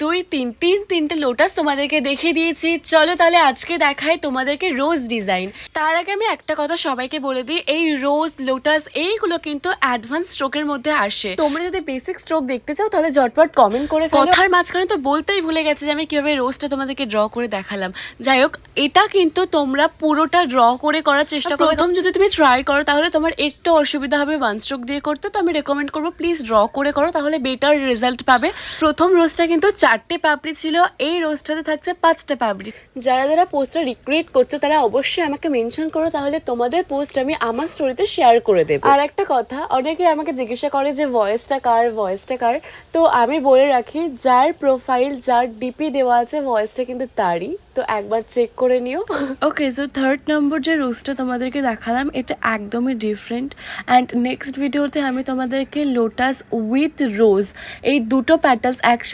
তিনটে লোটাস তোমাদেরকে দেখিয়ে দিয়েছি। চলো তাহলে আজকে দেখাই তোমাদেরকে রোজ ডিজাইন। তার আগে আমি একটা কথা সবাইকে বলে দিই, এই রোজ লোটাস এইগুলো কিন্তু অ্যাডভান্স স্ট্রোকের মধ্যে আসে। তোমরা যদি বেসিক স্ট্রোক দেখতে চাও তাহলে ঝটপট কমেন্ট করে ফেলো। কথার মাঝখানে তো বলতেই ভুলে গেছে যে আমি কিভাবে রোজটা তোমাদেরকে ড্র করে দেখালাম। যাই হোক, এটা কিন্তু তোমরা পুরোটা ড্র করে করার চেষ্টা করো। প্রথম যদি তুমি ট্রাই করো তাহলে তোমার একটু অসুবিধা হবে ওয়ান স্ট্রোক দিয়ে করতে, তো আমি রেকমেন্ড করবো প্লিজ ড্র করে করো, তাহলে বেটার রেজাল্ট পাবে। প্রথম রোজটা কিন্তু 4টে পাপড়ি ছিল, এই রোজটাতে থাকছে 5টে পাপড়ি। যারা যারা পোস্টটা রিক্রিয়েট করছো তারা অবশ্যই আমাকে মেনশন করো, তাহলে তোমাদের পোস্ট আমি আমার স্টোরিতে শেয়ার করে দেবো। আর একটা কথা, অনেকে আমাকে জিজ্ঞাসা করে যে ভয়েসটা কার, তো আমি বলে রাখি যার প্রোফাইল যার ডিপি দেওয়া আছে ভয়েসটা কিন্তু তারই, তো একবার চেক করে নিও। ওকে, সো থার্ড নম্বর যে রোজটা তোমাদেরকে দেখালাম এটা একদমই ডিফারেন্ট। অ্যান্ড নেক্সট ভিডিওতে আমি তোমাদেরকে লোটাস উইথ রোজ এই দুটো প্যাটার্নস একসাথে